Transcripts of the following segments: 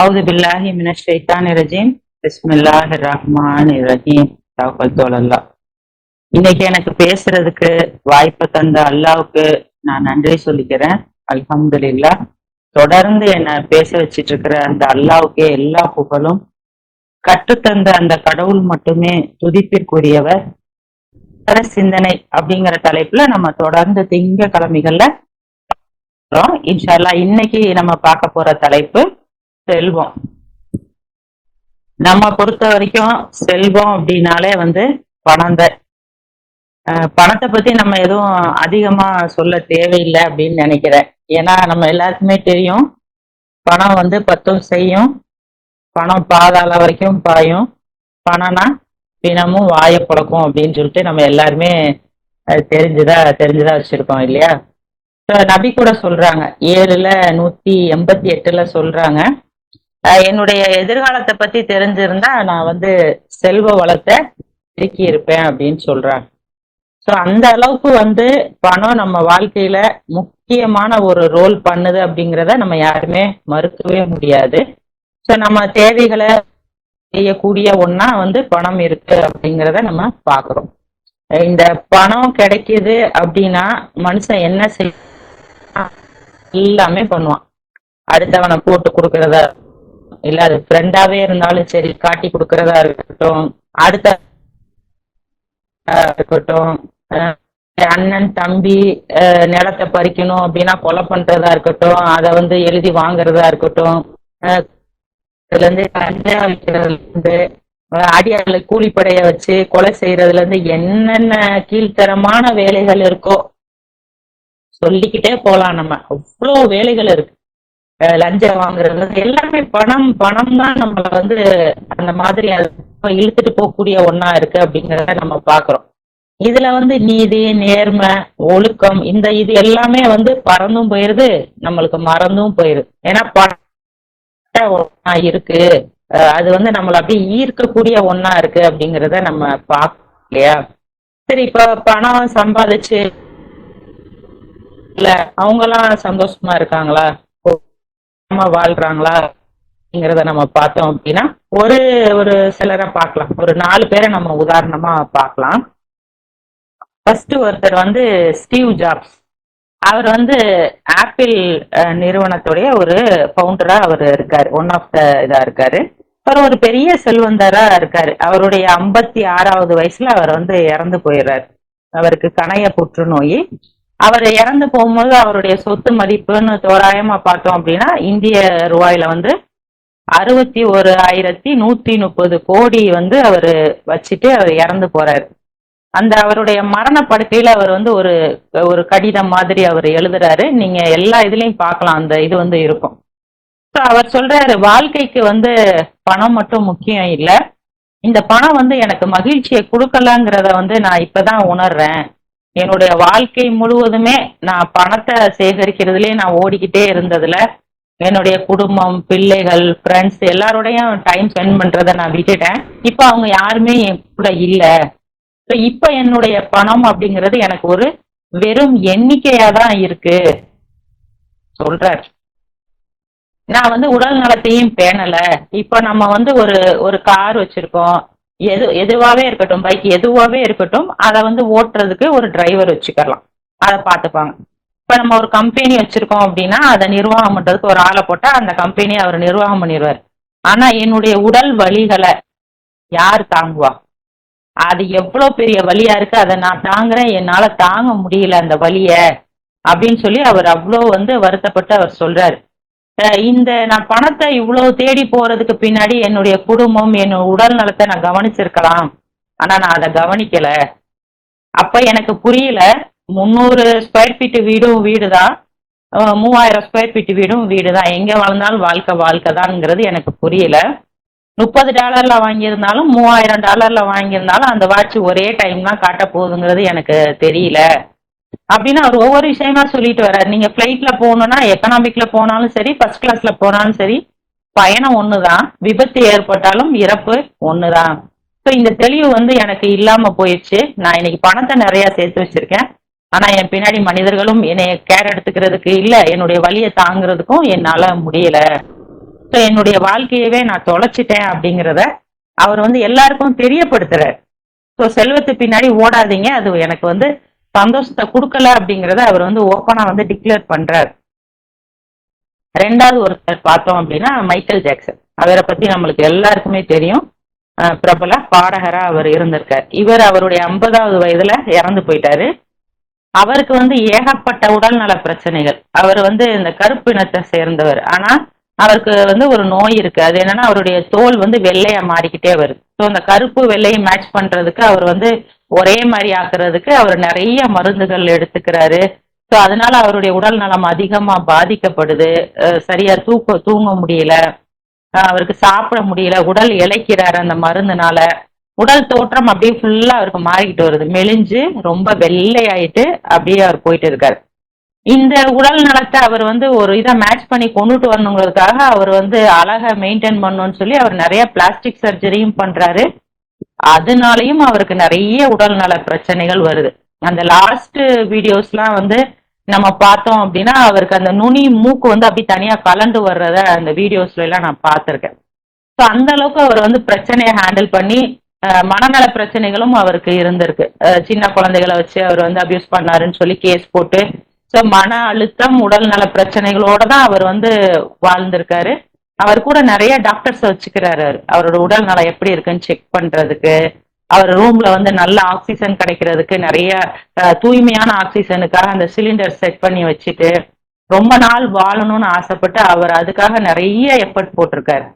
அவுது பில்லாஹி மினஷ் ஷைத்தானிர் ரஜீம். பிஸ்மில்லாஹிர் ரஹ்மானிர் ரஹீம். தவக்கல்து அலல்லாஹ். இன்னைக்கு எனக்கு பேசுறதுக்கு வாய்ப்பு தந்த அல்லாவுக்கு நான் நன்றி சொல்லிக்கிறேன். அல்ஹம்துலில்லாஹ். தொடர்ந்து என்ன பேச வச்சிட்டு இருக்கிற அந்த அல்லாவுக்கே எல்லா புகழும். கற்றுத்தந்த அந்த கடவுள் மட்டுமே துதிப்பிற்குரியவர். சிந்தனை அப்படிங்கிற தலைப்புல நம்ம தொடர்ந்து திங்கட்கிழமைகள்ல இன்ஷா அல்லாஹ். இன்னைக்கு நம்ம பார்க்க போற தலைப்பு செல்வம். நம்ம பொறுத்த வரைக்கும் செல்வம் அப்படின்னாலே பணம் தான். பணத்தை பத்தி நம்ம எதுவும் அதிகமா சொல்ல தேவையில்லை அப்படின்னு நினைக்கிறேன். ஏன்னா நம்ம எல்லாருக்குமே தெரியும், பணம் பத்தும் செய்யும், பணம் பாதாள வரைக்கும் பாயும், பணம்னா தினமும் வாயை புழக்கும் அப்படின்னு சொல்லிட்டு நம்ம எல்லாருமே தெரிஞ்சுதா வச்சிருக்கோம் இல்லையா? நபி கூட சொல்றாங்க, 7:188 சொல்றாங்க, என்னுடைய எதிர்காலத்தை பத்தி தெரிஞ்சிருந்தா நான் செல்வ வளத்தை பெருக்கி இருப்பேன் அப்படின்னு சொல்றாங்க. சோ அந்த அளவுக்கு பணம் நம்ம வாழ்க்கையில முக்கியமான ஒரு ரோல் பண்ணுது அப்படிங்கிறத நம்ம யாருமே மறுக்கவே முடியாது. சோ நம்ம தேவைகளை செய்யக்கூடிய ஒன்னா பணம் இருக்கு அப்படிங்கிறத நம்ம பாக்குறோம். இந்த பணம் கிடைக்குது அப்படின்னா மனுஷன் என்ன செய்ய எல்லாமே பண்ணுவான். அடுத்தவனை போட்டு கொடுக்கறதா, இல்ல அது ஃப்ரெண்டாவே இருந்தாலும் சரி, காட்டி கொடுக்கறதா இருக்கட்டும், அடுத்த இருக்கட்டும், அண்ணன் தம்பி நிலத்தை பறிக்கணும் அப்படின்னா கொலை பண்றதா இருக்கட்டும், அதை எழுதி வாங்குறதா இருக்கட்டும், இதுல கஞ்சா வைக்கிறதுல அடியாளை கூலிப்படைய வச்சு கொலை செய்யறதுல என்னென்ன கீழ்த்தரமான வேலைகள் இருக்கோ சொல்லிக்கிட்டே போலாம். நம்ம அவ்வளவு வேலைகள் இருக்கு. லஞ்சம் வாங்குறது எல்லாமே பணம் தான் நம்மள அந்த மாதிரி இழுத்துட்டு போகக்கூடிய ஒன்னா இருக்கு அப்படிங்கிறத நம்ம பாக்குறோம். இதுல நீதி, நேர்மை, ஒழுக்கம், இது எல்லாமே பறந்தும் போயிருது, நம்மளுக்கு மறந்தும் போயிருது. ஏன்னா பணம் ஒன்னா இருக்கு, அது நம்மள அப்படியே ஈர்க்கக்கூடிய ஒன்னா இருக்கு அப்படிங்கிறத நம்ம பார்க்கணும் இல்லையா? சரி, இப்ப பணம் சம்பாதிச்சு இல்ல அவங்க எல்லாம் சந்தோஷமா இருக்காங்களா, வாழ்றாங்களா அப்படிங்கிறத நம்ம பார்த்தோம் அப்படின்னா ஒரு சிலரை பார்க்கலாம். ஒரு 4 பேரை நம்ம உதாரணமா பார்க்கலாம். ஃபர்ஸ்ட் ஒருத்தர் ஸ்டீவ் ஜாப்ஸ். அவர் ஆப்பிள் நிறுவனத்துடைய ஒரு ஃபவுண்டரா அவர் இருக்காரு. ஒன் ஆஃப் த இதா இருக்காரு. அவர் ஒரு பெரிய செல்வந்தரா இருக்காரு. அவருடைய 56வது வயசுல அவர் இறந்து போயிடுறாரு. அவருக்கு கணைய புற்றுநோய். அவர் இறந்து போகும்போது அவருடைய சொத்து மதிப்புன்னு தோராயமா பார்த்தோம் அப்படின்னா இந்திய ரூபாயில 61,130 கோடி அவரு வச்சுட்டு அவர் இறந்து போறாரு. அந்த அவருடைய மரண படுக்கையில அவர் ஒரு கடிதம் மாதிரி அவர் எழுதுறாரு. நீங்க எல்லா இதுலயும் பார்க்கலாம், அந்த இது இருக்கும். அவர் சொல்றாரு, வாழ்க்கைக்கு பணம் மட்டும் முக்கியம் இல்ல, இந்த பணம் எனக்கு மகிழ்ச்சியை கொடுக்கலாங்கிறத நான் இப்பதான் உணர்றேன். என்னுடைய வாழ்க்கை முழுவதுமே நான் பணத்தை சேகரிக்கிறதுலயே நான் ஓடிக்கிட்டே இருந்ததுல என்னுடைய குடும்பம், பிள்ளைகள், ஃப்ரெண்ட்ஸ் எல்லாரோடையும் டைம் ஸ்பெண்ட் பண்றதை நான் விட்டுட்டேன். இப்ப அவங்க யாருமே என் கூட இல்ல. இப்ப என்னுடைய பணம் அப்படிங்கிறது எனக்கு ஒரு வெறும் எண்ணிக்கையா தான் இருக்கு சொல்றார். நான் உடல் நலத்தையும் பேணல. இப்ப நம்ம ஒரு கார் வச்சிருக்கோம், எதுவாவே இருக்கட்டும், பைக் எதுவாவே இருக்கட்டும், அதை ஓட்டுறதுக்கு ஒரு டிரைவர் வச்சுக்கலாம், அதை பார்த்துப்பாங்க. இப்ப நம்ம ஒரு கம்பெனி வச்சிருக்கோம் அப்படின்னா அதை நிர்வாகம் பண்றதுக்கு ஒரு ஆளை போட்டா அந்த கம்பெனியை அவர் நிர்வாகம் பண்ணிடுவார். ஆனா என்னுடைய உடல் வலிகளை யார் தாங்குவா? அது எவ்வளவு பெரிய வலியா இருக்கு, அதை நான் தாங்குறேன், என்னால தாங்க முடியல அந்த வலிய அப்படின்னு சொல்லி அவர் அவ்வளவு வருத்தப்பட்டு அவர் சொல்றாரு. நான் பணத்தை இவ்வளவு தேடி போறதுக்கு பின்னாடி என்னுடைய குடும்பம், என்னோட உடல் நலத்தை நான் கவனிச்சிருக்கலாம், ஆனா நான் அதை கவனிக்கல. அப்ப எனக்கு புரியல, 300 ஸ்கொயர் ஃபீட் வீடும் வீடுதான், 3000 ஸ்கொயர் ஃபீட் வீடும் வீடுதான், எங்க வாழ்ந்தாலும் வாழ்க்கை தான்ங்கிறது எனக்கு புரியல. $30 வாங்கியிருந்தாலும் $3000 வாங்கியிருந்தாலும் அந்த வாட்ச் ஒரே டைம் தான் காட்ட போகுதுங்கிறது எனக்கு தெரியல அப்படின்னு அவர் ஒவ்வொரு விஷயமா சொல்லிட்டு வர்றாரு. நீங்க பிளைட்ல போகணும்னா, எக்கனாமிக்ல போனாலும் சரி, ஃபர்ஸ்ட் கிளாஸ்ல போனாலும் சரி, பயணம் ஒண்ணுதான், விபத்து ஏற்பட்டாலும் இறப்பு ஒண்ணுதான். ஸோ இந்த தெளிவு எனக்கு இல்லாம போயிடுச்சு. நான் இன்னைக்கு பணத்தை நிறைய சேர்த்து வச்சிருக்கேன், ஆனா என் பின்னாடி மனிதர்களும் என்னைய கேர் எடுத்துக்கிறதுக்கு இல்ல, என்னுடைய வலியை தாங்குறதுக்கும் என்னால முடியல என்னுடைய வாழ்க்கையவே நான் தொலைச்சிட்டேன் அப்படிங்கிறத அவர் வந்து எல்லாருக்கும் தெரியப்படுத்துறார். ஸோ செல்வத்து பின்னாடி ஓடாதீங்க, அது எனக்கு வந்து சந்தோஷத்தை கொடுக்கல அப்படிங்கிறத அவர் வந்து ஓப்பனா வந்து டிக்ளேர் பண்றாரு. ரெண்டாவது ஒருத்தர் பார்த்தோம் அப்படின்னா மைக்கேல் ஜாக்சன். அவரை பத்தி நம்மளுக்கு எல்லாருக்குமே தெரியும். பிரபல பாடகரா அவர் இருந்திருக்கார். இவர் அவருடைய 50வது வயதுல இறந்து போயிட்டாரு. அவருக்கு வந்து ஏகப்பட்ட உடல்நல பிரச்சனைகள். அவர் வந்து இந்த கருப்பு இனத்தை சேர்ந்தவர். ஆனா அவருக்கு வந்து ஒரு நோய் இருக்கு. அது என்னன்னா அவருடைய தோல் வந்து வெள்ளையா மாறிக்கிட்டே வருது. ஸோ அந்த கருப்பு வெள்ளையை மேட்ச் பண்றதுக்கு அவர் வந்து ஒரே மாதிரி ஆக்குறதுக்கு அவர் நிறைய மருந்துகள் எடுத்துக்கிறாரு. ஸோ அதனால அவருடைய உடல் நலம் அதிகமா பாதிக்கப்படுது. சரியா தூங்க முடியல, அவருக்கு சாப்பிட முடியல, உடல் இளைக்கிறாரு அந்த மருந்துனால. உடல் தோற்றம் அப்படியே ஃபுல்லா அவருக்கு மாறிக்கிட்டு வருது. மெலிஞ்சு ரொம்ப வெள்ளையாயிட்டு அப்படியே அவர் போயிட்டு இருக்காரு. இந்த உடல் நலத்தை அவர் வந்து ஒரு இதை மேட்ச் பண்ணி கொண்டுட்டு வரணுங்கிறதுக்காக அவர் வந்து அழகை மெயின்டைன் பண்ணணும்னு சொல்லி அவர் நிறைய பிளாஸ்டிக் சர்ஜரியும் பண்றாரு. அதனாலையும் அவருக்கு நிறைய உடல் நல பிரச்சனைகள் வருது. அந்த லாஸ்ட் வீடியோஸ்லாம் வந்து நம்ம பார்த்தோம் அப்படின்னா அவருக்கு அந்த நுனி மூக்கு வந்து அப்படி தனியா கலண்டு வர்றத அந்த வீடியோஸ்ல எல்லாம் நான் பார்த்திருக்கேன். ஸோ அந்த அளவுக்கு அவர் வந்து பிரச்சனையை ஹேண்டில் பண்ணி மனநல பிரச்சனைகளும் அவருக்கு இருந்திருக்கு. சின்ன குழந்தைகளை வச்சு அவர் வந்து அபியூஸ் பண்ணாருன்னு சொல்லி கேஸ் போட்டு, ஸோ மன அழுத்தம் உடல் நல பிரச்சனைகளோட தான் அவர் வந்து வாழ்ந்திருக்காரு. அவர் கூட நிறைய டாக்டர்ஸ் வச்சுக்கிறாரு. அவரோட உடல் நலம் எப்படி இருக்குன்னு செக் பண்றதுக்கு, அவர் ரூம்ல வந்து நல்ல ஆக்சிஜன் கிடைக்கிறதுக்கு நிறைய தூய்மையான ஆக்சிஜனுக்காக அந்த சிலிண்டர் செட் பண்ணி வச்சுட்டு ரொம்ப நாள் வாழணும்னு ஆசைப்பட்டு அவர் அதுக்காக நிறைய எஃபர்ட் போட்டிருக்காரு.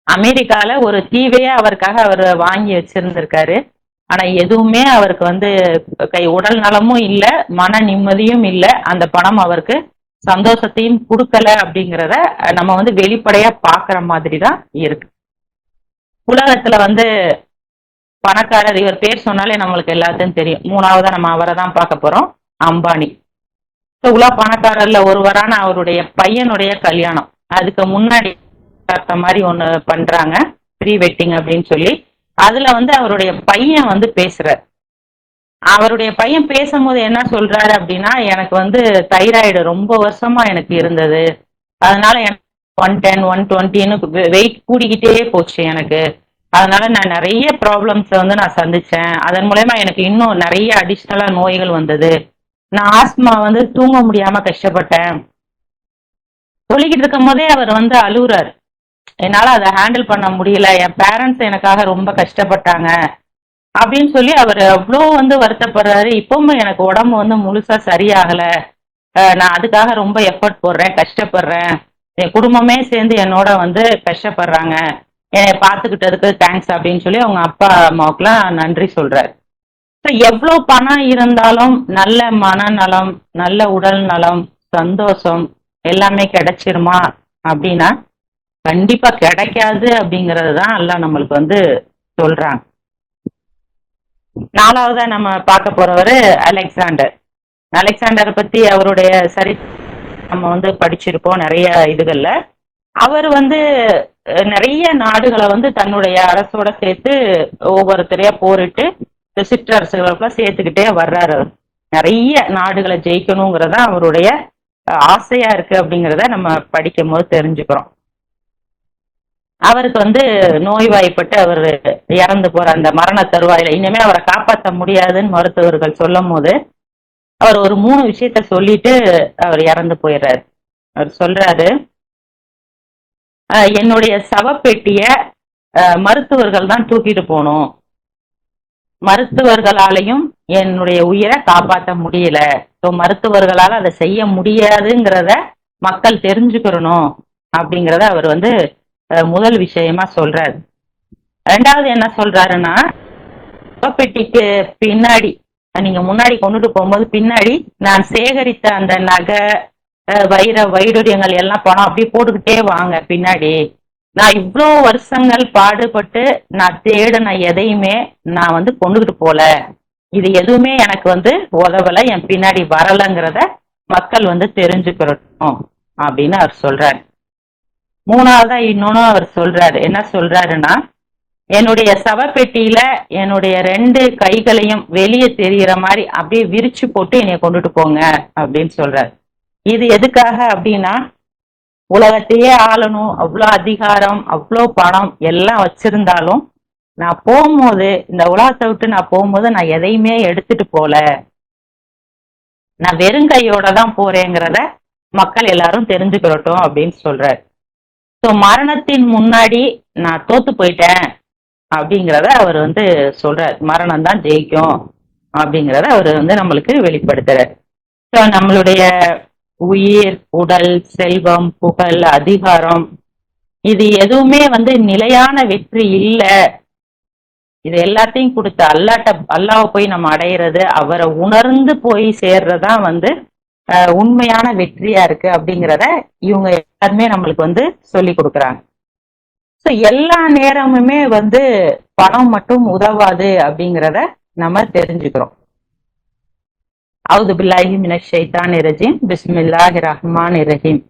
அமெரிக்கால ஒரு தீவையே அவருக்காக அவர் வாங்கி வச்சிருந்திருக்காரு. ஆனா எதுவுமே அவருக்கு வந்து உடல் நலமும் இல்ல, மன நிம்மதியும் இல்ல, அந்த பணம் அவருக்கு சந்தோஷத்தையும் கொடுக்கல அப்படிங்கிறத நம்ம வந்து வெளிப்படையா பாக்குற மாதிரி தான் இருக்கு. உலகத்துல வந்து பணக்காரர், இவர் பேர் சொன்னாலே நம்மளுக்கு எல்லாத்தையும் தெரியும். மூணாவதா நம்ம அவரை தான் பார்க்க போறோம், அம்பானி. உலக பணக்காரர்ல ஒருவரான அவருடைய பையனுடைய கல்யாணம். அதுக்கு முன்னாடி மாதிரி ஒண்ணு பண்றாங்க, ப்ரீ வெட்டிங் அப்படின்னு சொல்லி. அதுல வந்து அவருடைய பையன் வந்து பேசுறாரு. அவருடைய பையன் பேசும்போது என்ன சொல்றாரு அப்படின்னா, எனக்கு வந்து தைராய்டு ரொம்ப வருஷமா எனக்கு இருந்தது, அதனால எனக்கு 110 120ன்னு வெயிட் கூடிக்கிட்டே போச்சு எனக்கு. அதனால நான் நிறைய ப்ராப்ளம்ஸ் வந்து நான் சந்திச்சேன். அதன் மூலயமா எனக்கு இன்னும் நிறைய அடிஷ்னலா நோய்கள் வந்தது. நான் ஆஸ்மா வந்து தூங்க முடியாம கஷ்டப்பட்டேன். சொல்லிக்கிட்டு இருக்கும் போதே அவர் வந்து அழுகுறாரு. என்னால அதை ஹேண்டில் பண்ண முடியல, என் பேரண்ட்ஸ் எனக்காக ரொம்ப கஷ்டப்பட்டாங்க அப்படின்னு சொல்லி அவர் அவ்வளோ வந்து வருத்தப்படுறாரு. இப்பவும் எனக்கு உடம்பு வந்து முழுசா சரியாகல, நான் அதுக்காக ரொம்ப எஃபர்ட் போடுறேன், கஷ்டப்படுறேன், என் குடும்பமே சேர்ந்து என்னோட வந்து கஷ்டப்படுறாங்க, என்னை பார்த்துக்கிட்டதுக்கு தேங்க்ஸ் அப்படின்னு சொல்லி அவங்க அப்பா அம்மாவுக்குலாம் நன்றி சொல்றாரு. எவ்வளவு பணம் இருந்தாலும் நல்ல மனநலம், நல்ல உடல் நலம், சந்தோஷம் எல்லாமே கிடைச்சிருமா அப்படின்னா கண்டிப்பா கிடைக்காது அப்படிங்கிறது தான் எல்லாம் நம்மளுக்கு வந்து சொல்றாங்க. நாலாவதா நம்ம பார்க்க போறவரு அலெக்சாண்டர். அலெக்சாண்டரை பத்தி அவருடைய நம்ம வந்து படிச்சிருப்போம் நிறைய இதுகள்ல. அவர் வந்து நிறைய நாடுகளை வந்து தன்னுடைய அரசோட சேர்த்து ஒவ்வொருத்தரையா போரிட்டு சிற்றரசுகளுக்குலாம் சேர்த்துக்கிட்டே வர்றாரு. நிறைய நாடுகளை ஜெயிக்கணுங்கிறதா அவருடைய ஆசையா இருக்கு அப்படிங்கிறத நம்ம படிக்கும் போது தெரிஞ்சுக்கிறோம். அவருக்கு வந்து நோய்வாய்ப்பட்டு அவர் இறந்து போற அந்த மரண தருவாயில இனிமே அவரை காப்பாற்ற முடியாதுன்னு மருத்துவர்கள் சொல்லும் போது அவர் ஒரு 3 விஷயத்த சொல்லிட்டு அவர் இறந்து போயிடுறாரு. அவர் சொல்றாரு, என்னுடைய சவப்பெட்டிய மருத்துவர்கள் தான் தூக்கிட்டு போகணும், மருத்துவர்களாலையும் என்னுடைய உயிரை காப்பாற்ற முடியல, மருத்துவர்களால அதை செய்ய முடியாதுங்கிறத மக்கள் தெரிஞ்சுக்கிறணும் அப்படிங்கிறத அவர் வந்து முதல் விஷயமா சொல்றாரு. ரெண்டாவது என்ன சொல்றாருன்னா, சவப்பெட்டிக்கு பின்னாடி நீங்க முன்னாடி கொண்டுட்டு போகும்போது பின்னாடி நான் சேகரித்த அந்த நகை வைடூரியங்கள் எல்லாம் பணம் அப்படியே போட்டுக்கிட்டே வாங்க பின்னாடி. நான் இவ்வளோ வருஷங்கள் பாடுபட்டு நான் தேடின எதையுமே நான் வந்து கொண்டுகிட்டு போல, இது எதுவுமே எனக்கு வந்து உதவல, என் பின்னாடி வரலங்கிறத மக்கள் வந்து தெரிஞ்சுக்கிறோம் அப்படின்னு அவர் சொல்றாரு. மூணாவதா இன்னொன்னு அவர் சொல்றாரு. என்ன சொல்றாருன்னா, என்னுடைய சவப்பெட்டியில என்னுடைய 2 கைகளையும் வெளியே தெரிகிற மாதிரி அப்படியே விரிச்சு போட்டு என்னைய கொண்டுட்டு போங்க அப்படின்னு சொல்றாரு. இது எதுக்காக அப்படின்னா, உலகத்தையே ஆளணும், அவ்வளோ அதிகாரம், அவ்வளோ பணம் எல்லாம் வச்சிருந்தாலும் நான் போகும்போது, இந்த உலகத்தை விட்டு நான் போகும்போது நான் எதையுமே எடுத்துட்டு போல, நான் வெறுங்கையோட தான் போறேங்கிறத மக்கள் எல்லாரும் தெரிஞ்சுக்கிறட்டும் அப்படின்னு சொல்றாரு. ஸோ மரணத்தின் முன்னாடி நான் தோத்து போயிட்டேன் அப்படிங்கிறத அவர் வந்து சொல்றார். மரணம் தான் ஜெயிக்கும் அப்படிங்கிறத அவர் வந்து நம்மளுக்கு வெளிப்படுத்துறார். ஸோ நம்மளுடைய உயிர், உடல், செல்வம், புகழ், அதிகாரம் இது எதுவுமே வந்து நிலையான வெற்றி இல்ல. இது எல்லாத்தையும் கொடுத்து அல்லாஹ்வை போய் நம்ம அடையிறது, அவரை உணர்ந்து போய் சேர்றதுதான் வந்து உண்மையான வெற்றியா இருக்கு அப்படிங்கிறத இவங்க எல்லாருமே நம்மளுக்கு வந்து சொல்லி கொடுக்குறாங்க. ஸோ எல்லா நேரமுமே வந்து பணம் மட்டும் உதவாது அப்படிங்கிறத நம்ம தெரிஞ்சுக்கிறோம். அவுது பில்லாஹி மினஷ் ஷைத்தானிர் ரஜீம், பிஸ்மில்லாஹிர் ரஹ்மானிர் ரஹீம்.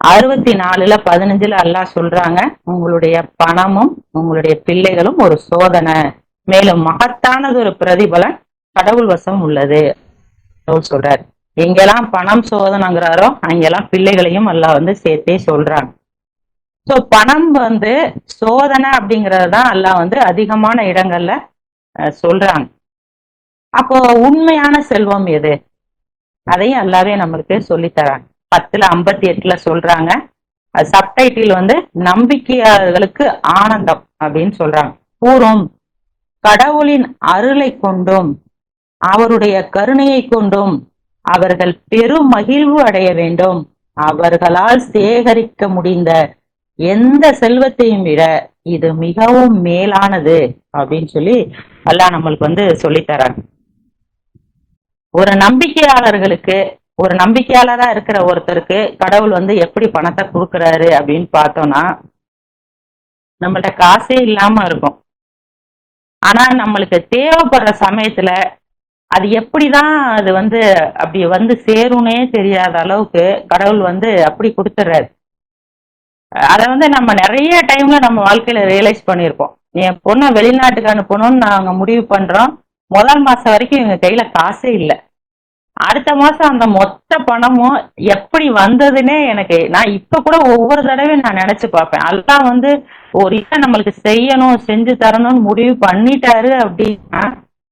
64:15 அல்லாஹ் சொல்றாங்க, உங்களுடைய பணமும் உங்களுடைய பிள்ளைகளும் ஒரு சோதனை, மேலும் மகத்தானது ஒரு பிரதிபலன் கடவுள் வசம் உள்ளது சொல்றாரு. எங்கெல்லாம் பணம் சோதனைங்கிறாரோ அங்கெல்லாம் பிள்ளைகளையும் அல்லாஹ் வந்து சேர்த்தே சொல்றாங்க. சோ பணம் வந்து சோதனை அப்படிங்கறதுதான் அல்லாஹ் வந்து அதிகமான இடங்கள்ல சொல்றாங்க. அப்போ உண்மையான செல்வம் எது? அதையும் அல்லாவே நம்மளுக்கு சொல்லித்தராங்க. 10:58 சொல்றாங்க. சப்டைட்டில் வந்து நம்பிக்கையாளர்களுக்கு ஆனந்தம் அப்படின்னு சொல்றாங்க. கூறும், கடவுளின் அருளை கொண்டும் அவருடைய கருணையை கொண்டும் அவர்கள் பெரும் மகிழ்வு அடைய வேண்டும். அவர்களால் சேகரிக்க முடிந்த எந்த செல்வத்தையும் விட இது மிகவும் மேலானது அப்படின்னு சொல்லி அல்லாஹ் நம்மளுக்கு வந்து சொல்லித்தராங்க. ஒரு நம்பிக்கையாளர்களுக்கு, ஒரு நம்பிக்கையாளரா இருக்கிற ஒருத்தருக்கு கடவுள் வந்து எப்படி பணத்தை கொடுக்கறாரு அப்படின்னு பார்த்தோம்னா, நம்மள்ட்ட காசே இல்லாம இருக்கும். ஆனா நம்மளுக்கு தேவைப்படுற சமயத்துல அது எப்படிதான் அது வந்து அப்படி வந்து சேரும்னே தெரியாத அளவுக்கு கடவுள் வந்து அப்படி கொடுத்துறாரு. அதை வந்து நம்ம நிறைய டைம்ல நம்ம வாழ்க்கையில ரியலைஸ் பண்ணியிருப்போம். என் பொண்ணை வெளிநாட்டுக்கு அனுப்பணும்னு நாங்க முடிவு பண்றோம். முதல் மாசம் வரைக்கும் எங்க கையில காசே இல்லை. அடுத்த மாசம் அந்த மொத்த பணமும் எப்படி வந்ததுன்னே நான் இப்ப கூட ஒவ்வொரு தடவையும் நான் நினைச்சு பார்ப்பேன். அல்லாஹ் வந்து ஒரு இதை நம்மளுக்கு செய்யணும், செஞ்சு தரணும்னு முடிவு பண்ணிட்டாரு அப்படின்னா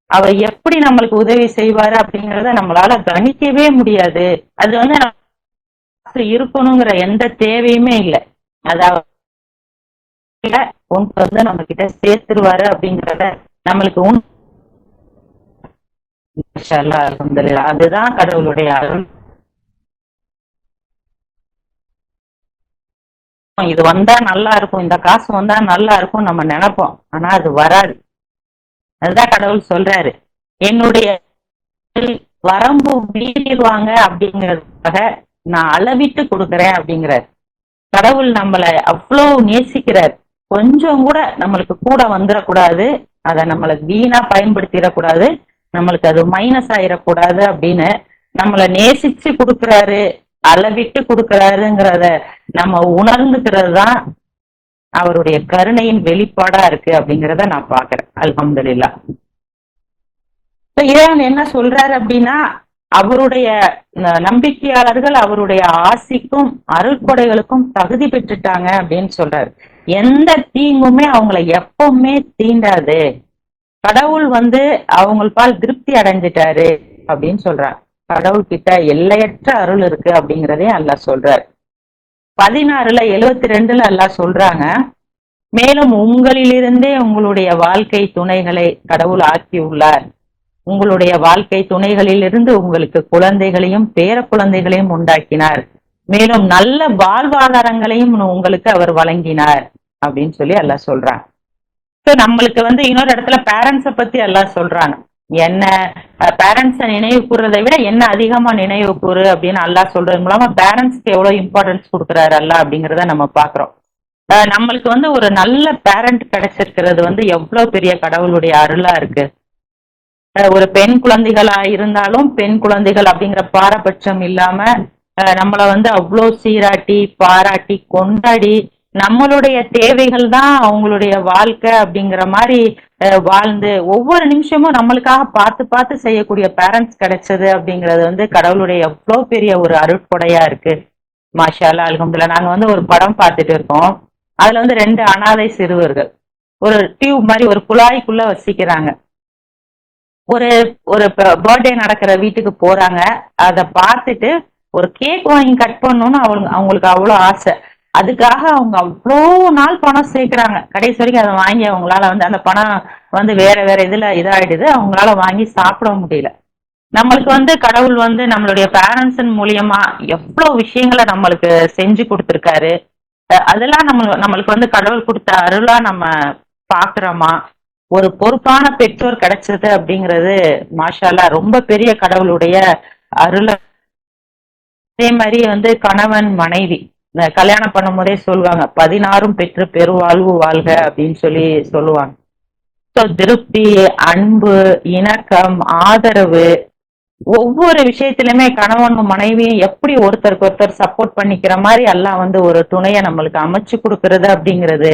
அவர் எப்படி நம்மளுக்கு உதவி செய்வாரு அப்படிங்கறத நம்மளால கணிக்கவே முடியாது. அது வந்து இருக்கணுங்கிற எந்த தேவையுமே இல்லை. அதாவது கொண்டு வந்து நம்ம கிட்ட சேர்த்துருவாரு அப்படிங்கறத நம்மளுக்கு அதுதான் கடவுளுடைய அருள். இது வந்தா நல்லா இருக்கும், இந்த காசு வந்தா நல்லா இருக்கும் நம்ம நினைப்போம். ஆனா அது வராது. அதுதான் கடவுள் சொல்றாரு, என்னுடைய வரம்பு மீறிடுவாங்க அப்படிங்கறதுக்காக நான் அளவிட்டு கொடுக்கறேன் அப்படிங்கிறார். கடவுள் நம்மளை அவ்வளவு நேசிக்கிறார். கொஞ்சம் கூட நம்மளுக்கு கூட வந்துடக்கூடாது, அதை நம்மளை வீணா பயன்படுத்திடக்கூடாது, நம்மளுக்கு அது மைனஸ் ஆயிடக்கூடாது அப்படின்னு நம்மளை நேசிச்சு கொடுக்கறாரு, அளவிட்டு கொடுக்கறாருங்கிறத நம்ம உணர்ந்துக்கிறது தான் அவருடைய கருணையின் வெளிப்பாடா இருக்கு அப்படிங்கிறத நான் பாக்குறேன். அல்ஹம்துலில்லாஹ். இறைவன் என்ன சொல்றாரு அப்படின்னா, அவருடைய நம்பிக்கையாளர்கள் அவருடைய ஆசிக்கும் அருள்கொடைகளுக்கும் தகுதி பெற்றுட்டாங்க அப்படின்னு சொல்றாரு. எந்த தீங்குமே அவங்களை எப்பவுமே தீண்டாது. கடவுள் வந்து அவங்க பால் திருப்தி அடைஞ்சிட்டாரு அப்படின்னு சொல்றார். கடவுள் கிட்ட எல்லையற்ற அருள் இருக்கு அப்படிங்கிறதே அல்லாஹ் சொல்றார். 16:72 அல்லாஹ் சொல்றாங்க, மேலும் உங்களிலிருந்தே உங்களுடைய வாழ்க்கை துணைகளை கடவுள் ஆக்கியுள்ளார். உங்களுடைய வாழ்க்கை துணைகளிலிருந்து உங்களுக்கு குழந்தைகளையும் பேர குழந்தைகளையும் உண்டாக்கினார். மேலும் நல்ல வாழ்வாதாரங்களையும் உங்களுக்கு அவர் வழங்கினார் அப்படின்னு சொல்லி அல்லாஹ் சொல்றாங்க. நம்மளுக்கு வந்து இன்னொரு இடத்துல பேரண்ட்ஸை பத்தி எல்லாம் சொல்றாங்க. என்ன பேரண்ட்ஸை நினைவு கூறுறதை விட என்ன அதிகமா நினைவு கூறு அப்படின்னு அல்லாஹ் சொல்றது மூலமா பேரண்ட்ஸ்க்கு எவ்வளவு இம்பார்ட்டன்ஸ் கொடுக்குறாரு அல்லாஹ் அப்படிங்கிறத நம்ம பாக்குறோம். நம்மளுக்கு வந்து ஒரு நல்ல பேரண்ட் கிடைச்சிருக்கிறது வந்து எவ்வளவு பெரிய கடவுளுடைய அருளா இருக்கு. ஒரு பெண் குழந்தைகளா இருந்தாலும் பெண் குழந்தைகள் அப்படிங்கிற பாரபட்சம் இல்லாம நம்மள வந்து அவ்வளோ சீராட்டி பாராட்டி கொண்டாடி நம்மளுடைய தேவைகள் தான் அவங்களுடைய வாழ்க்கை அப்படிங்கிற மாதிரி வாழ்ந்து ஒவ்வொரு நிமிஷமும் நம்மளுக்காக பார்த்து பார்த்து செய்யக்கூடிய பேரண்ட்ஸ் கிடைச்சது அப்படிங்கிறது வந்து கடவுளுடைய எவ்வளவு பெரிய ஒரு அருட்கொடையா இருக்கு. மாஷா அல்லா அல்ஹம்துலில்லாஹ். நாங்க வந்து ஒரு படம் பார்த்துட்டு இருக்கோம். அதுல வந்து 2 அனாதை சிறுவர்கள் ஒரு டியூப் மாதிரி ஒரு குழாய்க்குள்ள வசிக்கிறாங்க. ஒரு ஒரு பர்த்டே நடக்கிற வீட்டுக்கு போறாங்க. அத பார்த்துட்டு ஒரு கேக் வாங்கி கட் பண்ணணும்னு அவங்களுக்கு அவ்வளவு ஆசை. அதுக்காக அவங்க அவ்வளோ நாள் பணம் சேர்க்கிறாங்க. கடைசி வரைக்கும் அதை வாங்கி அவங்களால வந்து அந்த பணம் வந்து வேற வேற இதுல இதாயிடுது. அவங்களால வாங்கி சாப்பிட முடியல. நம்மளுக்கு வந்து கடவுள் வந்து நம்மளுடைய பேரண்ட்ஸ் மூலியமா எவ்வளவு விஷயங்களை நம்மளுக்கு செஞ்சு கொடுத்திருக்காரு. அதெல்லாம் நம்மளுக்கு வந்து கடவுள் கொடுத்த அருளா நம்ம பாக்குறோமா? ஒரு பொறுப்பான பெற்றோர் கிடைச்சது அப்படிங்கிறது மாஷா அல்லாஹ் ரொம்ப பெரிய கடவுளுடைய அருள். அதே மாதிரி வந்து கணவன் மனைவி இந்த கல்யாணம் பண்ணும் போதே சொல்லுவாங்க 16 பெற்று பெருவாழ்வு வாழ்க அப்படின்னு சொல்லி சொல்லுவாங்க. ஸோ திருப்தி, அன்பு, இணக்கம், ஆதரவு, ஒவ்வொரு விஷயத்திலுமே கணவனும் மனைவியும் எப்படி ஒருத்தருக்கு ஒருத்தர் சப்போர்ட் பண்ணிக்கிற மாதிரி எல்லாம் வந்து ஒரு துணையை நம்மளுக்கு அமைச்சு கொடுக்கறது அப்படிங்கிறது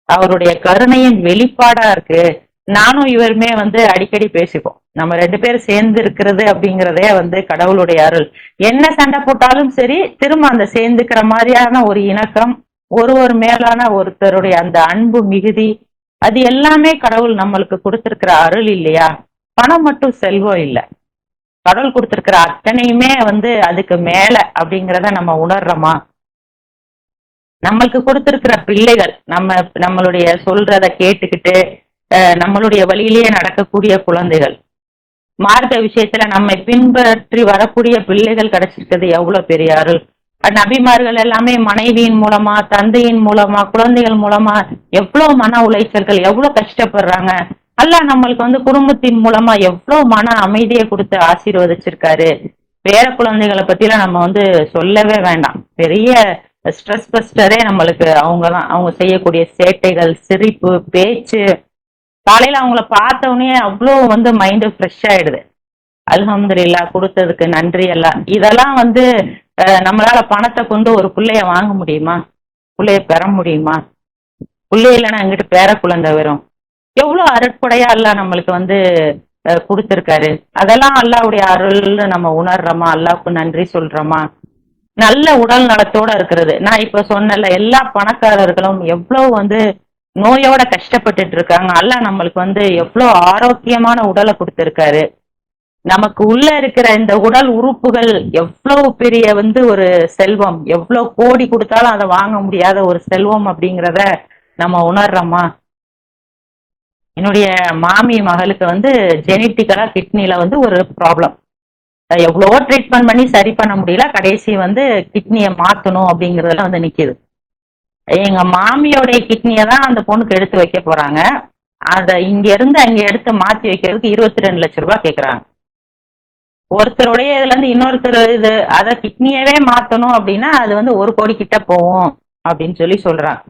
அவருடைய கருணையின் வெளிப்பாடா இருக்கு. நானும் இவருமே வந்து அடிக்கடி பேசிப்போம். நம்ம 2 பேரும் சேர்ந்து இருக்கிறது அப்படிங்கிறதே வந்து கடவுளுடைய அருள். என்ன சண்டை போட்டாலும் சரி திரும்ப அந்த சேர்ந்துக்கிற மாதிரியான ஒரு இணக்கம், ஒருவர் மேலான ஒருத்தருடைய அந்த அன்பு மிகுதி, அது எல்லாமே கடவுள் நம்மளுக்கு கொடுத்திருக்கிற அருள் இல்லையா? பணம் மட்டும் செல்வம் இல்லை. கடவுள் கொடுத்திருக்கிற அத்தனையுமே வந்து அதுக்கு மேல அப்படிங்கிறத நம்ம உணர்றோமா? நம்மளுக்கு கொடுத்திருக்கிற பிள்ளைகள், நம்மளுடைய சொல்றத கேட்டுக்கிட்டு நம்மளுடைய வழியிலேயே நடக்கக்கூடிய குழந்தைகள், மார்க்க விஷயத்துல நம்மை பின்பற்றி வரக்கூடிய பிள்ளைகள் கிடைச்சிருக்கிறது எவ்வளவு பெரிய அருள். நபிமார்கள் எல்லாமே மனைவியின் மூலமா, தந்தையின் மூலமா, குழந்தைகள் மூலமா எவ்வளவு மன உளைச்சல்கள், எவ்வளவு கஷ்டப்படுறாங்க. அல்லாஹ் நம்மளுக்கு வந்து குடும்பத்தின் மூலமா எவ்வளவு மன அமைதியை கொடுத்து ஆசீர்வதிச்சிருக்காரு. பேர குழந்தைகளை பத்திலாம் நம்ம வந்து சொல்லவே வேண்டாம். பெரிய ஸ்ட்ரெஸ் பஸ்டரே நம்மளுக்கு அவங்கதான். அவங்க செய்யக்கூடிய சேட்டைகள், சிரிப்பு, பேச்சு, காலையில அவங்கள பார்த்த உடனே அவ்வளோ வந்து மைண்டு ஃப்ரெஷ் ஆயிடுது. அல்ஹம்துலில்லாஹ், கொடுத்ததுக்கு நன்றி எல்லாம். இதெல்லாம் வந்து நம்மளால பணத்தை கொண்டு ஒரு பிள்ளைய வாங்க முடியுமா? பிள்ளைய பெற முடியுமா? பிள்ளை இல்லைன்னா எங்கிட்ட பேர குழந்தை வரும். எவ்வளவு அருட்படையா அல்லாஹ் நம்மளுக்கு வந்து கொடுத்திருக்காரு. அதெல்லாம் அல்லாஹ்வுடைய அருள்னு நம்ம உணர்றோமா? அல்லாஹ்வுக்கு நன்றி சொல்றோமா? நல்ல உடல் நலத்தோட இருக்கிறது. நான் இப்ப சொன்னல, எல்லா பணக்காரர்களும் எவ்வளவு வந்து நோயோட கஷ்டப்பட்டுட்டு இருக்காங்க. அல்லாஹ் நம்மளுக்கு வந்து எவ்வளவு ஆரோக்கியமான உடலை கொடுத்திருக்காரு. நமக்கு உள்ள இருக்கிற இந்த உடல் உறுப்புகள் எவ்வளவு பெரிய வந்து ஒரு செல்வம். எவ்வளவு கோடி கொடுத்தாலும் அதை வாங்க முடியாத ஒரு செல்வம் அப்படிங்கிறத நம்ம உணர்றோமா? என்னுடைய மாமி மகளுக்கு வந்து ஜெனட்டிக்கலா கிட்னில வந்து ஒரு ப்ராப்ளம். எவ்வளவோ ட்ரீட்மெண்ட் பண்ணி சரி பண்ண முடியல. கடைசி வந்து கிட்னியை மாத்தணும் அப்படிங்கறதுல வந்து நிக்குது. எங்க மாமியோடைய கிட்னியை தான் அந்த பொண்ணுக்கு எடுத்து வைக்க போறாங்க. அத இங்க இருந்து அங்க எடுத்து மாத்தி வைக்கிறதுக்கு 22 லட்சம் ரூபாய் கேக்குறாங்க. ஒருத்தருடைய இதுல இருந்து இன்னொருத்தர் இது அத கிட்னியவே மாத்தணும் அப்படின்னா அது வந்து 1 கோடி கிட்ட போகும் அப்படின்னு சொல்லி சொல்றாங்க.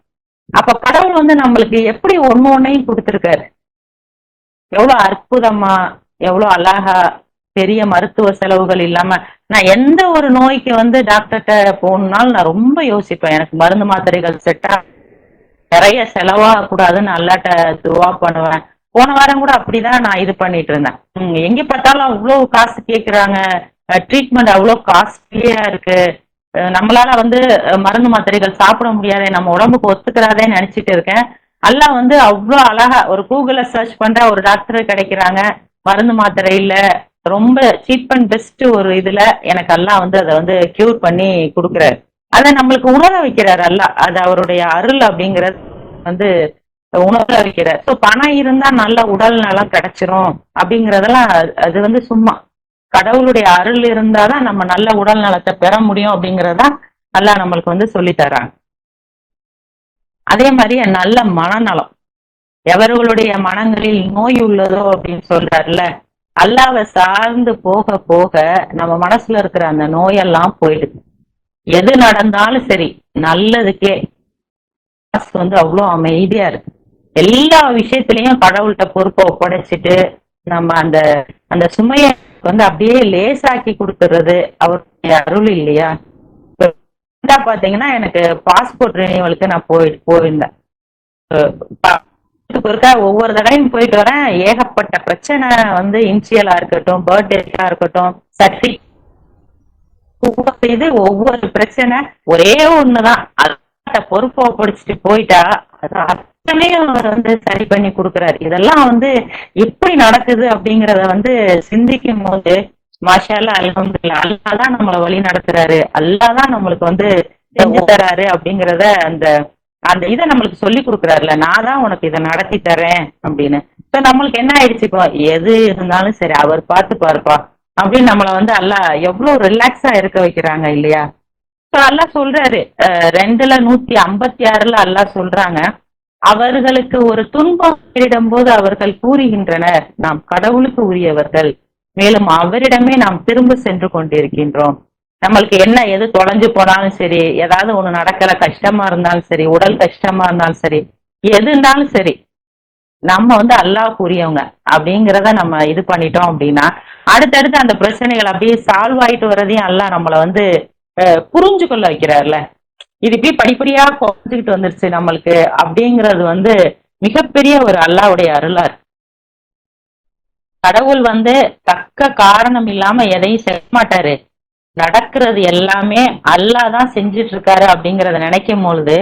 அப்ப கடவுள் வந்து நம்மளுக்கு எப்படி ஒன்னையும் கொடுத்திருக்காரு. எவ்வளவு அற்புதமா, எவ்வளவு அழகா, பெரிய மருத்துவ செலவுகள் இல்லாம. நான் எந்த ஒரு நோய்க்கு வந்து டாக்டர்கிட்ட போகணும்னாலும் நான் ரொம்ப யோசிப்பேன். எனக்கு மருந்து மாத்திரைகள் செட்டா நிறைய செலவாக கூடாதுன்னு அல்லாட்ட துவா பண்ணுவேன். போன வாரம் கூட அப்படிதான் நான் இது பண்ணிட்டு இருந்தேன். எங்க பார்த்தாலும் அவ்வளவு காசு கேக்குறாங்க. ட்ரீட்மெண்ட் அவ்வளவு காஸ்ட்லியா இருக்கு. நம்மளால வந்து மருந்து மாத்திரைகள் சாப்பிட முடியாதே, நம்ம உடம்புக்கு ஒத்துக்கிறாதேன்னு நினைச்சிட்டு இருக்கேன். அல்லாஹ் வந்து அவ்வளோ அழகா ஒரு கூகுள்ல சர்ச் பண்ற ஒரு டாக்டர் கிடைக்கிறாங்க. மருந்து மாத்திரை இல்ல, ரொம்ப சீப் அண்ட் பெஸ்ட் ஒரு இதுல எனக்கு அல்லாஹ் வந்து அதை வந்து கியூர் பண்ணி கொடுக்குறாரு. அதை நம்மளுக்கு உணர வைக்கிறார் அல்லாஹ். அது அவருடைய அருள் அப்படிங்கறது வந்து உணர வைக்கிறார். ஸோ பணம் இருந்தா நல்ல உடல் நலம் கிடைச்சிரும் அப்படிங்கறதெல்லாம் அது வந்து சும்மா. கடவுளுடைய அருள் இருந்தாதான் நம்ம நல்ல உடல் நலத்தை பெற முடியும் அப்படிங்கறதான் அல்லாஹ் நம்மளுக்கு வந்து சொல்லி தர்றாங்க. அதே மாதிரி நல்ல மனநலம். எவர்களுடைய மனங்களில் நோய் உள்ளதோ அப்படின்னு சொல்றாருல, அல்லாஹ்வை சார்ந்து போக போக நம்ம மனசுல இருக்கிற அந்த நோயெல்லாம் போயிடுது. எது நடந்தாலும் சரி நல்லதுக்கே மனசு வந்து அவ்வளவு அமைதியா இருக்கு. எல்லா விஷயத்திலையும் கடவுள்கிட்ட பொறுப்பை ஒப்படைச்சிட்டு நம்ம அந்த அந்த சுமையை வந்து அப்படியே லேசாக்கி கொடுத்துறது அவருடைய அருள் இல்லையா? பாத்தீங்கன்னா எனக்கு பாஸ்போர்ட் ரினியூவலுக்கு நான் போயிருந்தேன். ஒவ்வொரு தடவையும் போயிட்டு வரேன். ஏகப்பட்ட பிரச்சனை வந்து இனிஷியலா இருக்கட்டும், பர்த்டேக்கா இருக்கட்டும், சர்டிபிகேட் இது ஒவ்வொரு பிரச்சனை ஒரே ஒண்ணுதான், அத பொறுப்பை படிச்சுட்டு போயிட்டா அது அத்தனையும் அவர் வந்து சரி பண்ணி கொடுக்குறாரு. இதெல்லாம் வந்து எப்படி நடக்குது அப்படிங்கறத வந்து சிந்திக்கும் போது மாஷா அல்லாஹ் அல்ஹம்துலில்லாஹ், அல்லாஹ் தான் நம்மளை வழி நடத்துறாரு, அல்லாஹ் தான் நம்மளுக்கு வந்து செஞ்சு தராரு அப்படிங்கறத அந்த அந்த இதை நம்மளுக்கு சொல்லி கொடுக்குறாருல, நான் தான் உனக்கு இதை நடத்தி தரேன் அப்படின்னு. இப்ப நம்மளுக்கு என்ன ஆயிடுச்சு, இப்போ எது இருந்தாலும் சரி அவர் பார்த்து பாருப்பா அப்படின்னு நம்மளை வந்து அல்லாஹ் எவ்வளவு ரிலாக்ஸா இருக்க வைக்கிறாங்க இல்லையா. இப்ப அல்லாஹ் சொல்றாரு 2:156 அல்லாஹ் சொல்றாங்க, அவர்களுக்கு ஒரு துன்பம் நேரிடும் போது அவர்கள் கூறுகின்றனர், நாம் கடவுளுக்கு உரியவர்கள், மேலும் அவரிடமே நாம் திரும்ப சென்று கொண்டிருக்கின்றோம். நம்மளுக்கு என்ன எது தொலைஞ்சு போனாலும் சரி, ஏதாவது ஒண்ணு நடக்கல, கஷ்டமா இருந்தாலும் சரி, உடல் கஷ்டமா இருந்தாலும் சரி, எது இருந்தாலும் சரி, நம்ம வந்து அல்லாஹ்வுக்கு உரியவங்க அப்படிங்கிறத நம்ம இது பண்ணிட்டோம் அப்படின்னா அடுத்தடுத்து அந்த பிரச்சனைகள் அப்படியே சால்வ் ஆயிட்டு வர்றதையும் அல்லாஹ் நம்மளை வந்து புரிஞ்சு கொள்ள வைக்கிறார்ல. இது இப்படி படிப்படியா குறைஞ்சுக்கிட்டு வந்துருச்சு நம்மளுக்கு அப்படிங்கிறது வந்து மிகப்பெரிய ஒரு அல்லாஹ்வுடைய அருளார். கடவுள் வந்து தக்க காரணம் இல்லாம எதையும் செய்ய மாட்டாரு, நடக்கிறது எல்லாமே அல்லாஹ் தான் செஞ்சுட்டு இருக்காரு அப்படிங்கறத நினைக்கும் பொழுது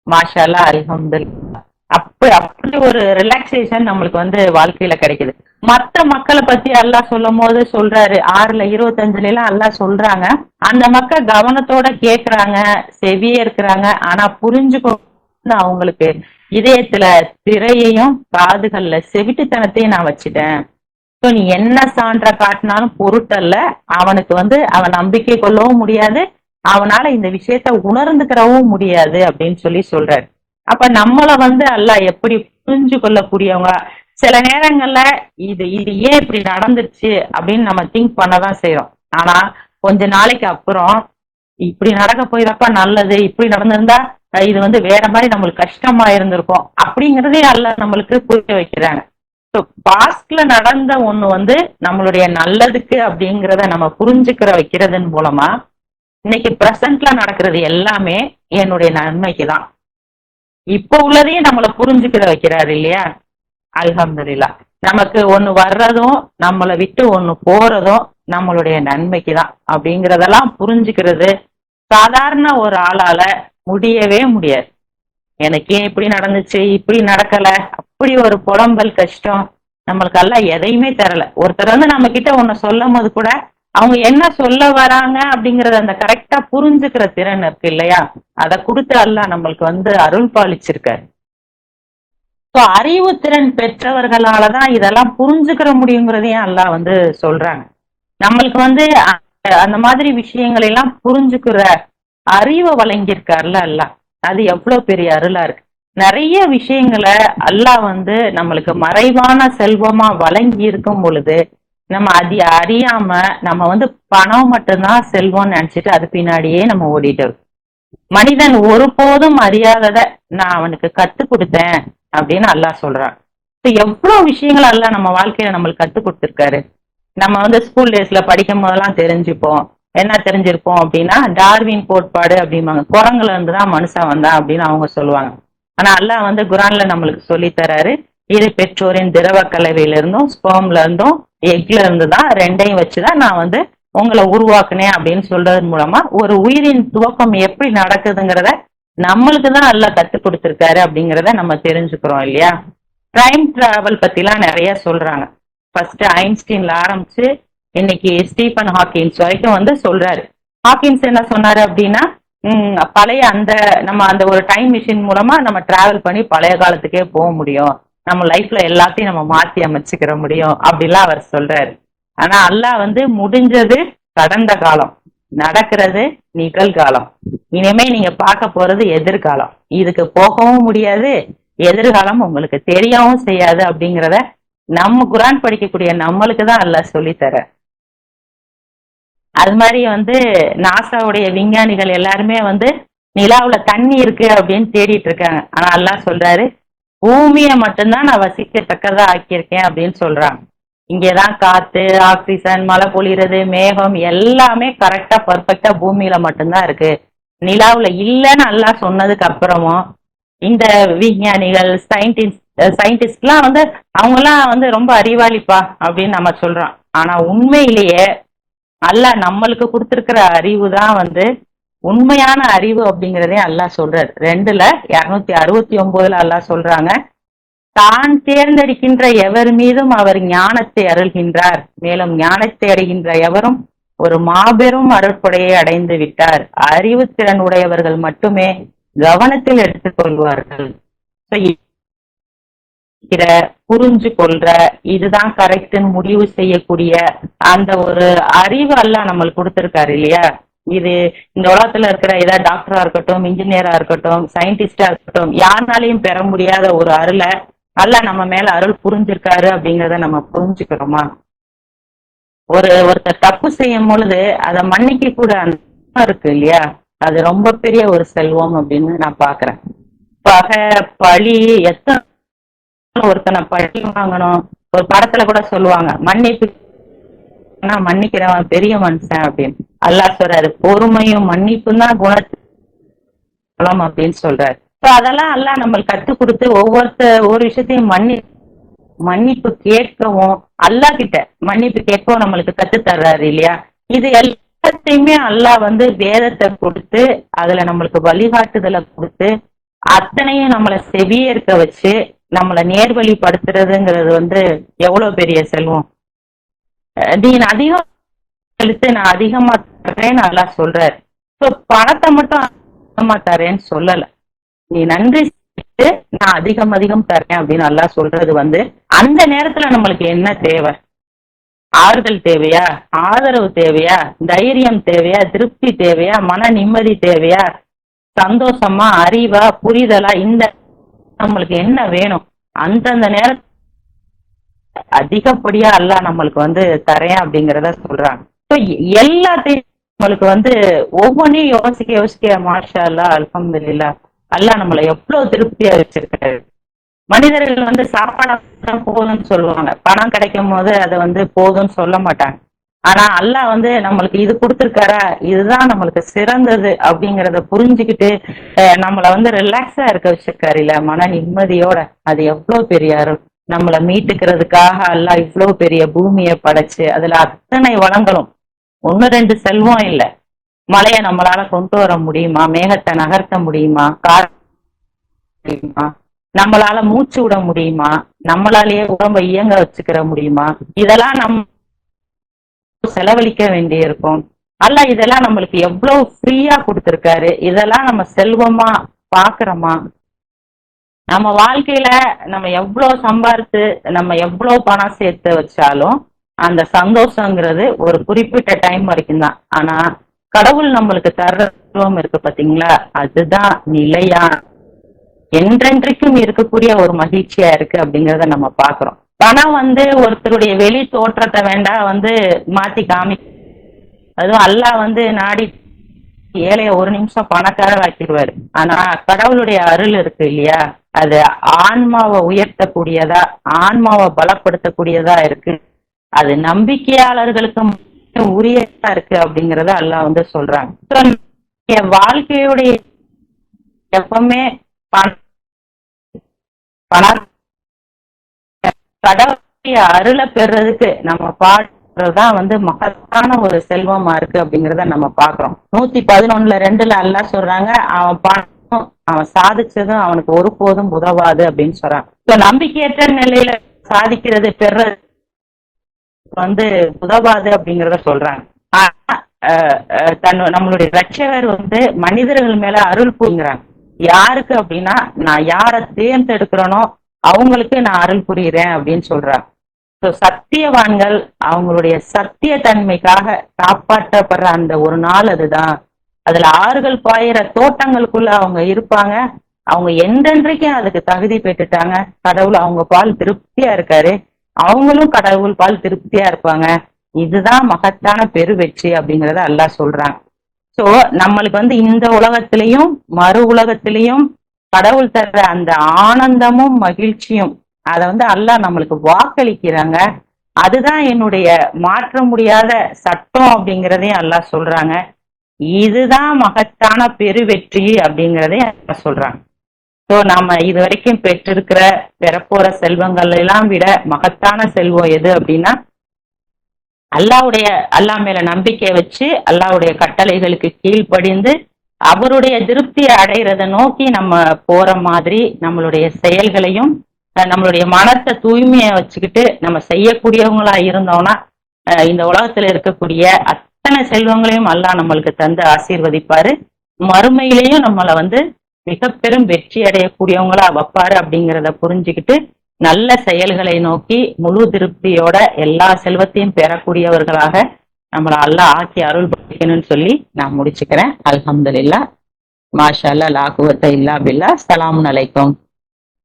மாஷா அல்லாஹ் அல்ஹம்துலில்லாஹ் அப்படி ஒரு ரிலாக்ஸேஷன் நம்மளுக்கு வந்து வாழ்க்கையில கிடைக்குது. மத்த மக்களை பத்தி அல்லாஹ் சொல்லும் போது சொல்றாரு 6:25 அல்லாஹ் சொல்றாங்க, அந்த மக்கள் கவனத்தோட கேக்குறாங்க, செவியே இருக்கிறாங்க, ஆனா புரிஞ்சுக்கோ அவங்களுக்கு இதயத்துல திரையையும் காதுகள்ல செவிட்டுத்தனத்தையும் நான் வச்சுட்டேன். நீ என்ன சான்ற காட்டினாலும் பொருட்டல்ல, அவனுக்கு வந்து அவன் நம்பிக்கை கொள்ளவும் முடியாது, அவனால இந்த விஷயத்த உணர்ந்துக்கிறவும் முடியாது அப்படின்னு சொல்றாரு. அப்ப நம்மள வந்து அல்லாஹ் எப்படி புரிஞ்சு கொள்ளக்கூடியவங்க, சில நேரங்கள்ல இது இது ஏன் இப்படி நடந்துருச்சு அப்படின்னு நம்ம திங்க் பண்ணதான் செய்யறோம். ஆனா கொஞ்ச நாளைக்கு அப்புறம் இப்படி நடக்க போயிருப்பா நல்லது, இப்படி நடந்திருந்தா இது வந்து வேற மாதிரி நம்மளுக்கு கஷ்டமா இருந்திருக்கும் அப்படிங்கறதே அல்லாஹ் நம்மளுக்கு புரிய வைக்கிறாங்க. பாஸ்ட்ல நடந்த ஒண்ணு வந்து நம்மளுடைய நல்லதுக்கு அப்படிங்கறத நம்ம புரிஞ்சுக்கிற வைக்கிறதன் மூலமா இன்னைக்கு பிரசன்ட்ல நடக்கிறது எல்லாமே என்னுடைய நன்மைக்கு தான், இப்ப உள்ளதையும் நம்மளை புரிஞ்சுக்கிற வைக்கிறாரு இல்லையா. அல்ஹம்துலில்லாஹ், நமக்கு ஒண்ணு வர்றதும் நம்மளை விட்டு ஒண்ணு போறதும் நம்மளுடைய நன்மைக்கு தான் அப்படிங்கறதெல்லாம் புரிஞ்சுக்கிறது சாதாரண ஒரு ஆளால முடியவே முடியாது. எனக்கு ஏன் இப்படி நடந்துச்சு, இப்படி நடக்கல, அப்படி ஒரு புலம்பல் கஷ்டம் நம்மளுக்கு எல்லாம் எதையுமே தரல. ஒருத்தர் வந்து நம்ம கிட்ட ஒண்ணு சொல்லும் போது கூட அவங்க என்ன சொல்ல வராங்க அப்படிங்கறத அந்த கரெக்டா புரிஞ்சுக்கிற திறன் இருக்கு இல்லையா, அதை கொடுத்து அல்லாஹ் நம்மளுக்கு வந்து அருள் பாலிச்சிருக்காரு. அறிவு திறன் பெற்றவர்களாலதான் இதெல்லாம் புரிஞ்சுக்கிற முடியுங்கிறதையும் அல்லாஹ் வந்து சொல்றாங்க. நம்மளுக்கு வந்து அந்த மாதிரி விஷயங்களை எல்லாம் புரிஞ்சுக்கிற அறிவை வழங்கியிருக்காருல அல்லாஹ், அது எவ்வளவு பெரிய அருளா இருக்கு. நிறைய விஷயங்களை அல்லாஹ் வந்து நம்மளுக்கு மறைவான செல்வமா வழங்கி இருக்கும் பொழுது நம்ம அது அறியாம நம்ம வந்து பணம் மட்டும்தான் செல்வம்னு நினைச்சிட்டு அது பின்னாடியே நம்ம ஓடிட்டு. மனிதன் ஒருபோதும் அறியாதத நான் அவனுக்கு கத்து கொடுத்தேன் அப்படின்னு அல்லாஹ் சொல்றான். எவ்வளவு விஷயங்கள் அல்லாஹ் நம்ம வாழ்க்கையில நம்மளுக்கு கத்து கொடுத்துருக்காரு. நம்ம வந்து ஸ்கூல் டேஸ்ல படிக்கும் போதெல்லாம் தெரிஞ்சுப்போம், என்ன தெரிஞ்சிருப்போம் அப்படின்னா டார்வின் கோட்பாடு அப்படிம்பாங்க, குரங்குல இருந்துதான் மனுஷன் வந்தான் அப்படின்னு அவங்க சொல்லுவாங்க. ஆனா அல்லாஹ் வந்து குரான்ல நம்மளுக்கு சொல்லி தராரு, இரு பெற்றோரின் திரவ கலவையில இருந்தும் ஸ்பெர்ம்ல இருந்தும் எக்ல இருந்துதான் ரெண்டையும் வச்சுதான் நான் வந்து உங்களை உருவாக்குனேன் அப்படின்னு சொல்றது மூலமா ஒரு உயிரின் துவக்கம் எப்படி நடக்குதுங்கிறத நம்மளுக்கு தான் அல்லாஹ் கத்து கொடுத்திருக்காரு அப்படிங்கிறத நம்ம தெரிஞ்சுக்கிறோம் இல்லையா. டைம் டிராவல் பத்தி எல்லாம் நிறைய சொல்றாங்க. ஃபர்ஸ்ட் ஐன்ஸ்டீன்ல ஆரம்பிச்சு இன்னைக்கு ஸ்டீபன் ஹாக்கின்ஸ் வரைக்கும் வந்து சொல்றாரு. ஹாக்கின்ஸ் என்ன சொன்னாரு அப்படின்னா பழைய நம்ம அந்த ஒரு டைம் மிஷின் மூலமா நம்ம டிராவல் பண்ணி பழைய காலத்துக்கே போக முடியும், நம்ம லைஃப்ல எல்லாத்தையும் நம்ம மாத்தி அமைச்சுக்கிற முடியும் அப்படிலாம் அவர் சொல்றாரு. ஆனா அல்லாஹ் வந்து முடிஞ்சது கடந்த காலம், நடக்கிறது நிகழ்காலம், இனிமே நீங்க பார்க்க போறது எதிர்காலம், இதுக்கு போகவும் முடியாது, எதிர்காலம் உங்களுக்கு தெரியவும் செய்யாது அப்படிங்கிறத நம்ம குரான் படிக்கக்கூடிய நம்மளுக்கு தான் அல்லாஹ் சொல்லித்தர. அது மாதிரி வந்து நாசாவுடைய விஞ்ஞானிகள் எல்லாருமே வந்து நிலாவுல தண்ணி இருக்கு அப்படின்னு தேடிட்டு இருக்காங்க. ஆனா அல்லாஹ் சொல்றாரு பூமியை மட்டும்தான் நான் வசிக்கத்தக்கதா ஆக்கியிருக்கேன் அப்படின்னு சொல்றாங்க. இங்கேதான் காத்து, ஆக்சிஜன், மழை பொழிறது, மேகம் எல்லாமே கரெக்டா பர்ஃபெக்டா பூமியில மட்டும்தான் இருக்கு, நிலாவுல இல்லைன்னு அல்லாஹ் சொன்னதுக்கு அப்புறமும் இந்த விஞ்ஞானிகள் சயின்டிஸ்ட்லாம் வந்து அவங்க எல்லாம் வந்து ரொம்ப அறிவாளிப்பா அப்படின்னு நம்ம சொல்றோம். ஆனா உண்மையிலேயே அல்லாஹ் நம்மளுக்கு கொடுத்திருக்கிற அறிவு தான் வந்து உண்மையான அறிவு அப்படிங்கிறதே அல்லாஹ் சொல்றாரு. 2:269 அல்லாஹ் சொல்றாங்க, தான் தேர்ந்தெடுக்கின்ற எவர் மீதும் அவர் ஞானத்தை அருள்கின்றார், மேலும் ஞானத்தை அடைகின்ற எவரும் ஒரு மாபெரும் அருட்கொடையை அடைந்து விட்டார், அறிவு திறன் உடையவர்கள் மட்டுமே கவனத்தில் எடுத்துக் கொள்வார்கள். புரிஞ்சு கொள்ற, இதுதான் கரெக்ட்னு முடிவு செய்யக்கூடிய அந்த ஒரு அறிவு எல்லாம் நம்மளுக்கு கொடுத்திருக்காரு இல்லையா. இது இந்த உலகத்துல இருக்கிற ஏதாவது டாக்டரா இருக்கட்டும், இன்ஜினியரா இருக்கட்டும், சயின்டிஸ்டா இருக்கட்டும், யாருனாலையும் பெற முடியாத ஒரு அருளை அல்லாஹ் நம்ம மேல அருள் புரிஞ்சிருக்காரு அப்படிங்கறத நம்ம புரிஞ்சுக்கிறோமா? ஒருத்தர் தப்பு செய்யும் பொழுது அதை மன்னிக்க கூட அந்த இருக்கு இல்லையா, அது ரொம்ப பெரிய ஒரு செல்வம் அப்படின்னு நான் பாக்குறேன். பகை, பழி, எத்தனை ஒருத்தனை பழி வாங்கணும். ஒரு படத்துல கூட சொல்லுவாங்க, மன்னிப்பு மன்னிக்கிறவன் பெரிய மனுஷன் அப்படின்னு. அல்லாஹ் சொல்றாரு, பொறுமையும் மன்னிப்பும் தான் குணம் அப்படின்னு சொல்றாரு. அதெல்லாம் அல்லாஹ் நம்மளுக்கு கற்றுக் கொடுத்து ஒவ்வொரு விஷயத்தையும் மன்னிப்பு கேட்கவும், அல்லாஹ் கிட்ட மன்னிப்பு கேட்கவும் நம்மளுக்கு கத்து தர்றாரு இல்லையா. இது எல்லாத்தையுமே அல்லாஹ் வந்து வேதத்தை கொடுத்து அதுல நம்மளுக்கு வழிகாட்டுதலை கொடுத்து அத்தனையும் நம்மளை செவியேற்க வச்சு நம்மளை நேர்வழிப்படுத்துறதுங்கிறது வந்து எவ்வளவு பெரிய செல்வம். நீ அதிகம் செலுத்து, நான் அதிகமா தர்றேன்னு அல்லாஹ் சொல்றாரு. பணத்தை மட்டும் அதிகமா தரேன்னு சொல்லல, நீ நன்றி செலுத்து, நான் அதிகம் தரேன் அப்படின்னு அல்லாஹ் சொல்றது வந்து அந்த நேரத்துல நம்மளுக்கு என்ன தேவை? ஆறுதல் தேவையா, ஆதரவு தேவையா, தைரியம் தேவையா, திருப்தி தேவையா, மன நிம்மதி தேவையா, சந்தோஷமா, அறிவா, புரிதலா, இந்த நம்மளுக்கு என்ன வேணும்? அந்தந்த நேரத்துல அதிகப்படியா அல்லாஹ் நம்மளுக்கு வந்து தரேன் அப்படிங்கறத சொல்றாங்க. எல்லாத்தையும் நம்மளுக்கு வந்து ஒவ்வொன்றையும் யோசிக்க மாஷா அல்லாஹ், அல்ஹம்துலில்லாஹ், அல்லாஹ் நம்மளை எவ்வளவு திருப்தியா வச்சிருக்காரு. மனிதர்கள் வந்து சாப்பாடு போதும்னு சொல்லுவாங்க, பணம் கிடைக்கும் போது அதை வந்து போதும்னு சொல்ல மாட்டாங்க. ஆனா அல்லாஹ் வந்து நம்மளுக்கு இது கொடுத்துருக்காரா, இதுதான் நம்மளுக்கு சிறந்தது அப்படிங்கறத புரிஞ்சுக்கிட்டு நம்மளை வந்து ரிலாக்ஸா இருக்க வச்சிருக்காரு இல்ல, மன நிம்மதியோட. அது எவ்வளவு பெரிய அருள். நம்மளை மீட்டுக்கிறதுக்காக அல்லாஹ் இவ்வளவு பெரிய பூமியை படைச்சு அதுல அத்தனை வளங்களும், 1-2 செல்வம் இல்ல. மழையை நம்மளால கொண்டு வர முடியுமா? மேகத்தை நகர்த்த முடியுமா? முடியுமா? நம்மளால மூச்சு விட முடியுமா? நம்மளாலேயே உடம்பை இயங்க வச்சுக்கிற முடியுமா? இதெல்லாம் நம்ம செலவழிக்க வேண்டி இருக்கும். அல்லாஹ் இதெல்லாம் நம்மளுக்கு எவ்வளவு ஃப்ரீயா கொடுத்திருக்காரு. இதெல்லாம் நம்ம செல்வமா பாக்குறோமா? நம்ம வாழ்க்கையில நம்ம எவ்வளவு சம்பாரிச்சு, நம்ம எவ்வளவு பணம் சேர்த்து வச்சாலும் அந்த சந்தோஷங்கிறது ஒரு குறிப்பிட்ட டைம் வரைக்கும் தான். ஆனா கடவுள் நம்மளுக்கு தர்ற செல்வம் இருக்கு பாத்தீங்களா, அதுதான் நிலையா என்றென்றைக்கும் இருக்கக்கூடிய ஒரு மகிழ்ச்சியா இருக்கு அப்படிங்கறத நம்ம பாக்குறோம். பணம் வந்து ஒருத்தருடைய வெளி தோற்றத்தை வேண்டாம் வந்து மாத்தி காமி, அதுவும் அல்லாஹ் வந்து நாடி ஏழைய ஒரு நிமிஷம் பணக்காரராக்கிடுவாரு. ஆனா கடவுளுடைய அருள் இருக்கு இல்லையா, அது ஆன்மாவை உயர்த்தக்கூடியதா, ஆன்மாவை பலப்படுத்தக்கூடியதா இருக்கு. அது நம்பிக்கையாளர்களுக்கு உரியதா இருக்கு அப்படிங்கறத அல்லாஹ் வந்து சொல்றாங்க. வாழ்க்கையுடைய எப்பவுமே கடவுளுடைய அருளை பெறதுக்கு நம்ம பாடுறதுதான் வந்து மகத்தான ஒரு செல்வமா இருக்கு அப்படிங்கறத நம்ம பாக்குறோம். 111:2 அல்லாஹ் சொல்றாங்க, அவன் பணம் அவன் சாதிச்சதும் அவனுக்கு ஒருபோதும் உதவாது அப்படின்னு சொல்றான். நம்பிக்கையற்ற நிலையில சாதிக்கிறது பெறது வந்து உதவாது அப்படிங்கறத சொல்றாங்க. நம்மளுடைய ரட்சகர் வந்து மனிதர்கள் மேல அருள் புரிகிறாங்க. யாருக்கு அப்படின்னா, நான் யாரை தேர்ந்தெடுக்கிறேனோ அவங்களுக்கு நான் அருள் புரிகிறேன் அப்படின்னு சொல்றாங்க. சத்தியவான்கள் அவங்களுடைய சத்திய தன்மைக்காக காப்பாற்றப்படுற அந்த ஒரு நாள் அதுதான். அதுல ஆறுகள் பாயிற தோட்டங்களுக்குள்ள அவங்க இருப்பாங்க. அவங்க என்றென்றைக்கும் அதுக்கு தகுதி பெற்றுட்டாங்க. கடவுள் அவங்க பால் திருப்தியா இருக்காரு, அவங்களும் கடவுள் பால் திருப்தியா இருப்பாங்க. இதுதான் மகத்தான பெரு வெற்றி அப்படிங்கறத அல்லாஹ் சொல்றாங்க. சோ நம்மளுக்கு வந்து இந்த உலகத்திலையும் மறு உலகத்திலையும் கடவுள் தர்ற அந்த ஆனந்தமும் மகிழ்ச்சியும் அதை வந்து அல்லாஹ் நம்மளுக்கு வாக்களிக்கிறாங்க. அதுதான் என்னுடைய மாற்ற முடியாத சட்டம் அப்படிங்கிறதையும் அல்லாஹ் சொல்றாங்க. இதுதான் மகத்தான பெரு வெற்றி அப்படிங்கிறதையும் அல்லாஹ் சொல்றாங்க. சோ நம்ம இது வரைக்கும் பெற்றிருக்கிற பெறப்போற செல்வங்கள் எல்லாம் விட மகத்தான செல்வம் எது அப்படின்னா அல்லாஹ்வுடைய அல்லாஹ் மேல நம்பிக்கை வச்சு அல்லாஹ்வுடைய கட்டளைகளுக்கு கீழ்ப்படிந்து அவருடைய திருப்தியை அடைகிறத நோக்கி நம்ம போற மாதிரி நம்மளுடைய செயல்களையும் நம்மளுடைய மனத்தை தூய்மையை வச்சுக்கிட்டு நம்ம செய்யக்கூடியவங்களா இருந்தோம்னா இந்த உலகத்துல இருக்கக்கூடிய அத்தனை செல்வங்களையும் அல்லாஹ் நம்மளுக்கு தந்து ஆசீர்வதிப்பாரு. மறுமையிலையும் நம்மளை வந்து மிக பெரும் வெற்றி அடையக்கூடியவங்களா வைப்பாரு அப்படிங்கிறத புரிஞ்சுக்கிட்டு நல்ல செயல்களை நோக்கி முழு திருப்தியோட எல்லா செல்வத்தையும் பெறக்கூடியவர்களாக நம்மளை அல்லாஹ் ஆக்கி அருள் படிக்கணும்னு சொல்லி நான் முடிச்சுக்கிறேன். அல்ஹம்துலில்லாஹ். மாஷா அல்லாஹ். லா குவத்த இல்லா பில்லா. ஸலாமுன் அலைக்கும்.